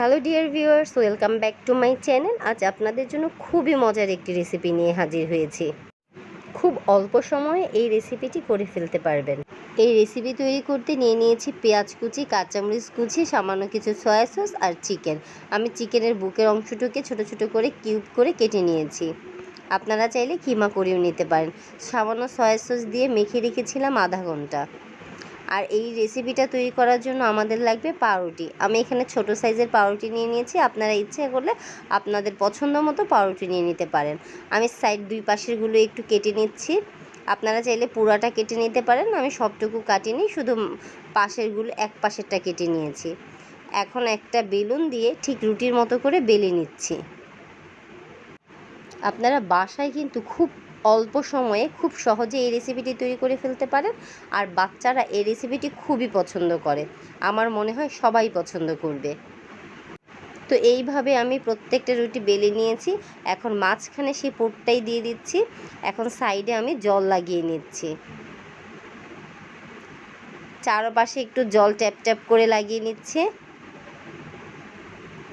Hello dear viewers, welcome back to my channel. আজ আপনাদের জন্য খুবই মজার একটি রেসিপি নিয়ে হাজির হয়েছি। খুব অল্প সময়ে এই রেসিপিটি করে ফেলতে পারবেন। এই রেসিপি তৈরি করতে নিয়ে নিয়েছি পেঁয়াজ কুচি, কাঁচামরিচ কুচি, সামান্য কিছু সয়া সস আর চিকেন। আমি চিকেনের বুকের অংশটুকে ছোট ছোট করে কিউব করে কেটে নিয়েছি। আপনারা চাইলে কিমা করেও নিতে পারেন। সামান্য সয়া সস দিয়ে মেখে রেখেছিলাম আধা ঘন্টা। আর এই রেসিপিটা তৈরি করার জন্য আমাদের লাগবে পাউরুটি। আমি এখানে ছোট সাইজের পাউরুটি নিয়ে নিয়েছি। আপনারা ইচ্ছে করলে আপনাদের পছন্দ মতো পাউরুটি নিয়ে নিতে পারেন। আমি সাইড দুই পাশেরগুলো একটু কেটে নিচ্ছি। আপনারা চাইলে পুরাটা কেটে নিতে পারেন। আমি সবটুকু কাটিনি, শুধু পাশেরগুলো এক পাশেরটা কেটে নিয়েছি। এখন একটা বেলুন দিয়ে ঠিক রুটির মতো করে বেলে নিচ্ছি। আপনারা বাসায় কিন্তু খুব অল্প সময়ে খুব সহজে এই রেসিপিটি তৈরি করে ফেলতে পারেন। আর বাচ্চারা এই রেসিপিটি খুবই পছন্দ করে। আমার মনে হয় সবাই পছন্দ করবে। তো এইভাবে আমি প্রত্যেকটা রুটি বেলে নিয়েছি। এখন মাঝখানে সেই পুরটাই দিয়ে দিচ্ছি। এখন সাইডে আমি জল লাগিয়ে নিচ্ছি। চারপাশে একটু জল ট্যাপ ট্যাপ করে লাগিয়ে নিচ্ছে।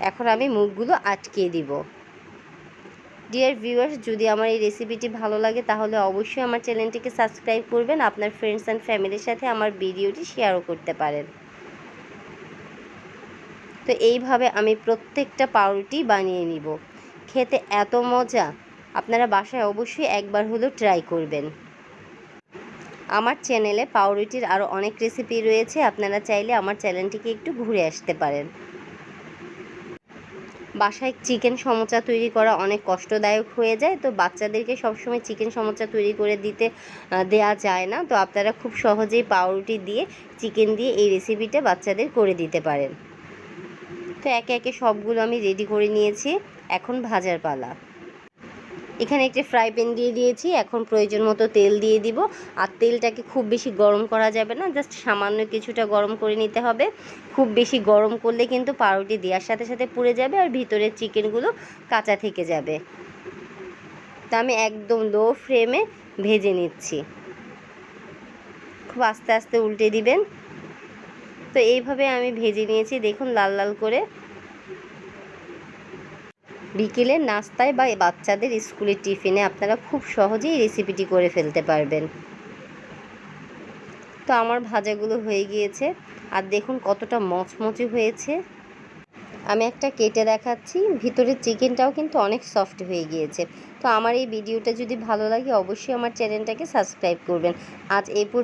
এখন আমি মুখগুলো আটকিয়ে দিব। ডিয়ার ভিউয়ার্স, যদি আমার এই রেসিপিটি ভালো লাগে তাহলে অবশ্যই আমার চ্যানেলটিকে সাবস্ক্রাইব করবেন। আপনার ফ্রেন্ডস অ্যান্ড ফ্যামিলির সাথে আমার ভিডিওটি শেয়ারও করতে পারেন। তো এইভাবে আমি প্রত্যেকটা পাউরুটি বানিয়ে নিব। খেতে এত মজা, আপনারা বাসায় অবশ্যই একবার হলেও ট্রাই করবেন। আমার চ্যানেলে পাউরুটির আরও অনেক রেসিপি রয়েছে, আপনারা চাইলে আমার চ্যানেলটিকে একটু ঘুরে আসতে পারেন। বাসায় চিকেন সমোচা তৈরি করা অনেক কষ্টদায়ক হয়ে যায়, তো বাচ্চাদেরকে সবসময় চিকেন সমোচা তৈরি করে দেয়া যায় না। তো আপনারা খুব সহজেই পাউরুটি দিয়ে চিকেন দিয়ে এই রেসিপিটা বাচ্চাদের করে দিতে পারেন। তো একে একে সবগুলো আমি রেডি করে নিয়েছি। এখন ভাজার পালা। এখানে একটি ফ্রাই প্যান দিয়ে দিয়েছি। এখন প্রয়োজন মতো তেল দিয়ে দিব। আর তেলটাকে খুব বেশি গরম করা যাবে না, জাস্ট সামান্য কিছুটা গরম করে নিতে হবে। খুব বেশি গরম করলে কিন্তু পাউরুটি দেওয়ার সাথে সাথে পুড়ে যাবে আর ভিতরের চিকেনগুলো কাঁচা থেকে যাবে। তা আমি একদম লো ফ্লেমে ভেজে নিচ্ছি। খুব আস্তে আস্তে উল্টে দিবেন। তো এইভাবে আমি ভেজে নিয়েছি, দেখুন লাল লাল করে। বিকেলের নাস্তায় বা বাচ্চাদের স্কুলের টিফিনে আপনারা খুব সহজেই রেসিপিটি করে ফেলতে পারবেন। তো আমার ভাজাগুলো হয়ে গিয়েছে আর দেখুন কতটা মচমচে হয়েছে। আমি একটা কেটে দেখাচ্ছি, ভিতরের চিকেনটাও কিন্তু অনেক সফট হয়ে গিয়েছে। তো আমার এই ভিডিওটা যদি ভালো লাগে অবশ্যই আমার চ্যানেলটাকে সাবস্ক্রাইব করবেন। আজ এই